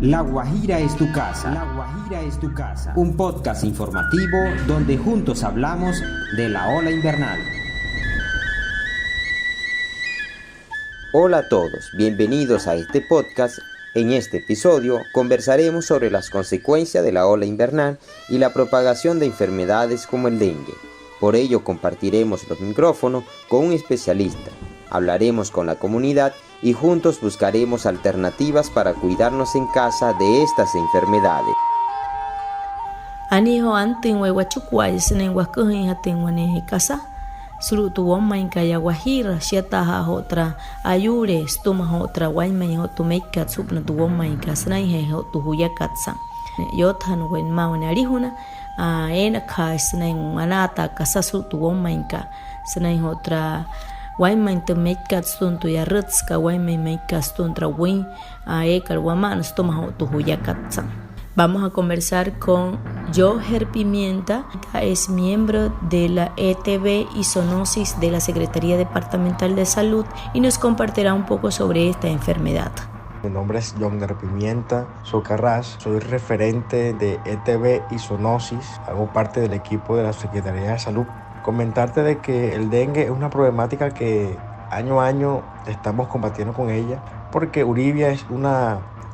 La Guajira es tu casa. La Guajira es tu casa. Un podcast informativo donde juntos hablamos de la ola invernal. Hola a todos, bienvenidos a este podcast. En este episodio conversaremos sobre las consecuencias de la ola invernal y la propagación de enfermedades como el dengue. Por ello compartiremos los micrófonos con un especialista. Hablaremos con la comunidad y juntos buscaremos alternativas para cuidarnos en casa de estas enfermedades. Aniho antin huehuachucuay senen huascohin hatin huaneje casa. Sulutu wommain kaya Guajira, siataha otra ayure, stuma otra waimain hotu meikat supna tu wommain kasnain he hotu huyakatsa. Yothan wen maune arihuna, ena kai senen anata kasa sulutu wommain ka, senen otra Waimain te meikat stun tu yarutska, waimain meikat stun trawin, ekal waman stuma hotu huyakatsa. Vamos a conversar con Joher Pimienta, es miembro de la ETB y Zoonosis de la Secretaría Departamental de Salud y nos compartirá un poco sobre esta enfermedad. Mi nombre es Joher Pimienta Socarrás, soy referente de ETB y Zoonosis, hago parte del equipo de la Secretaría de Salud. Comentarte de que el dengue es una problemática que año a año estamos combatiendo con ella, porque Uribia es un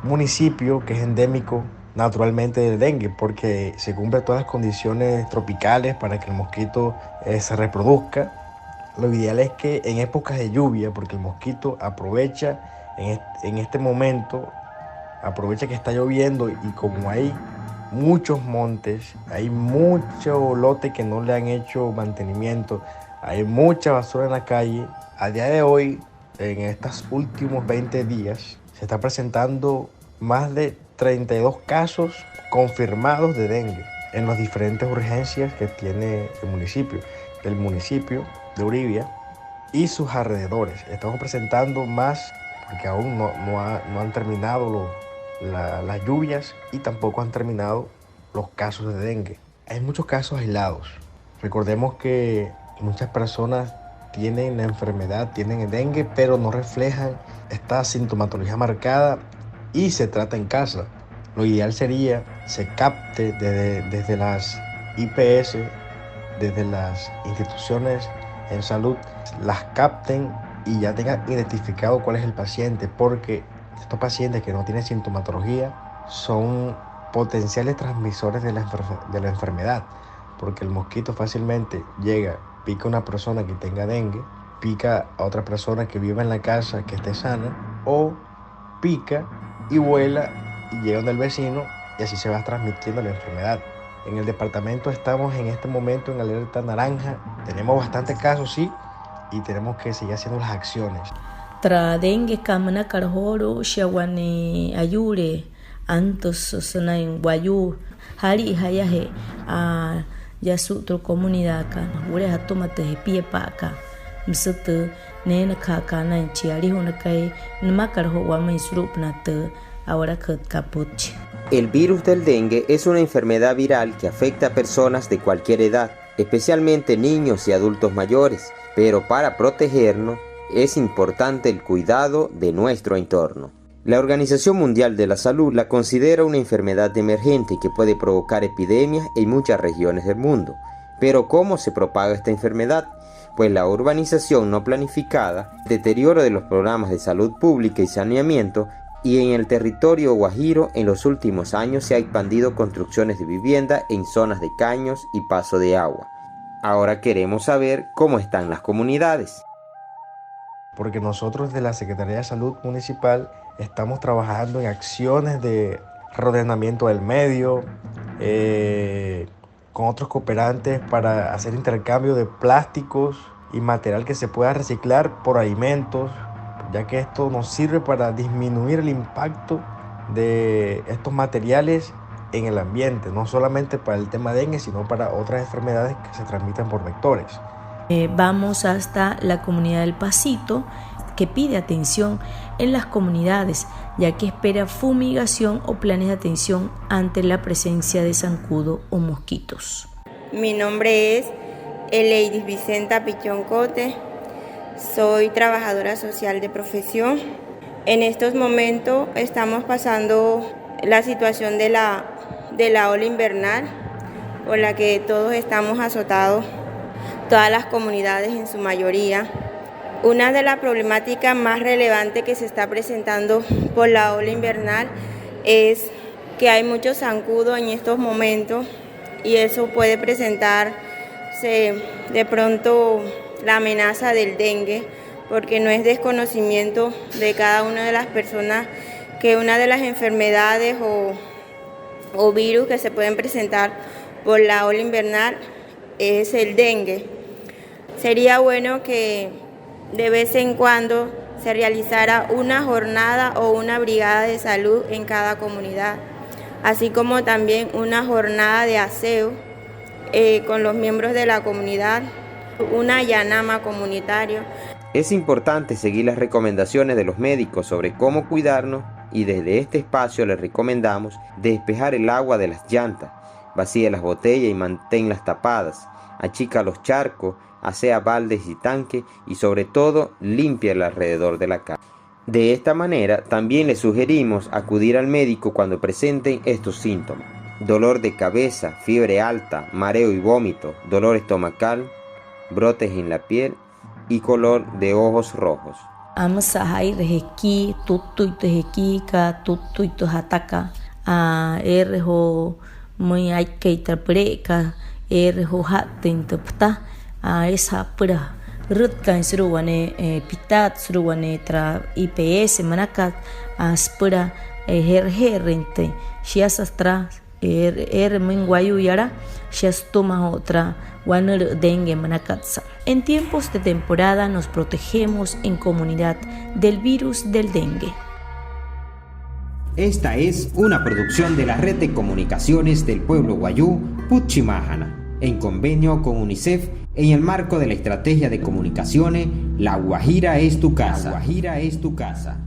municipio que es endémico naturalmente del dengue, porque se cumplen todas las condiciones tropicales para que el mosquito se reproduzca. Lo ideal es que en épocas de lluvia, porque el mosquito aprovecha en este momento, aprovecha que está lloviendo y como hay muchos montes, hay mucho lote que no le han hecho mantenimiento, hay mucha basura en la calle. A día de hoy, en estos últimos 20 días, se está presentando más de 32 casos confirmados de dengue en las diferentes urgencias que tiene el municipio, del municipio de Uribia y sus alrededores. Estamos presentando más porque aún no han terminado las lluvias y tampoco han terminado los casos de dengue. Hay muchos casos aislados. Recordemos que muchas personas tienen la enfermedad, tienen el dengue, pero no reflejan esta sintomatología marcada y se trata en casa. Lo ideal sería se capte desde las IPS, desde las instituciones en salud, las capten y ya tengan identificado cuál es el paciente, porque estos pacientes que no tienen sintomatología son potenciales transmisores de la enfermedad, porque el mosquito fácilmente llega, pica a una persona que tenga dengue, pica a otra persona que viva en la casa que esté sana, o pica y vuela y llega donde el vecino y así se va transmitiendo la enfermedad. En el departamento estamos en este momento en alerta naranja, tenemos bastantes casos, sí, y tenemos que seguir haciendo las acciones. Tra dengue kamana karhoro shawane ayure antos sonain guayu hari hayahe ya sutro comunidad ka ure hatomate pie pa ka msut nena ka kana chiari hona kai nma karho wa mai surupnat ahora kapuch. El virus del dengue es una enfermedad viral que afecta a personas de cualquier edad, especialmente niños y adultos mayores, pero para protegernos es importante el cuidado de nuestro entorno. La Organización Mundial de la Salud la considera una enfermedad emergente que puede provocar epidemias en muchas regiones del mundo. Pero ¿cómo se propaga esta enfermedad? Pues la urbanización no planificada, deterioro de los programas de salud pública y saneamiento, y en el territorio guajiro en los últimos años se han expandido construcciones de vivienda en zonas de caños y paso de agua. Ahora queremos saber cómo están las comunidades. Porque nosotros de la Secretaría de Salud Municipal estamos trabajando en acciones de reordenamiento del medio, con otros cooperantes para hacer intercambio de plásticos y material que se pueda reciclar por alimentos, ya que esto nos sirve para disminuir el impacto de estos materiales en el ambiente, no solamente para el tema dengue, sino para otras enfermedades que se transmiten por vectores. Vamos hasta la comunidad del Pasito, que pide atención en las comunidades, ya que espera fumigación o planes de atención ante la presencia de zancudo o mosquitos. Mi nombre es Eleidis Vicenta Pichón Cote, soy trabajadora social de profesión. En estos momentos estamos pasando la situación de la ola invernal por la que todos estamos azotados, todas las comunidades en su mayoría. Una de las problemáticas más relevantes que se está presentando por la ola invernal es que hay mucho zancudo en estos momentos y eso puede presentarse de pronto la amenaza del dengue, porque no es desconocimiento de cada una de las personas que una de las enfermedades o virus que se pueden presentar por la ola invernal es el dengue. Sería bueno que de vez en cuando se realizara una jornada o una brigada de salud en cada comunidad, así como también una jornada de aseo con los miembros de la comunidad, una yanama comunitario. Es importante seguir las recomendaciones de los médicos sobre cómo cuidarnos y desde este espacio les recomendamos despejar el agua de las llantas, vacía las botellas y manténlas tapadas, achica los charcos, asea baldes y tanques y sobre todo limpia el alrededor de la casa. De esta manera también les sugerimos acudir al médico cuando presenten estos síntomas: dolor de cabeza, fiebre alta, mareo y vómito, dolor estomacal, brotes en la piel y color de ojos rojos. Amsahai reheki tutuito hekika tutuito hataka erho muy aikeitapreka erho hatintapta esa pura rutkan suruwane pitat suruwane tra IPS manakat aspura herrente shiasastra menguayu yara shiastoma otra waner dengue manakatsa. En tiempos de temporada nos protegemos en comunidad del virus del dengue. Esta es una producción de la Red de Comunicaciones del Pueblo Wayuu, Puchimájana, en convenio con UNICEF en el marco de la estrategia de comunicaciones La Guajira es tu casa. La Guajira es tu casa.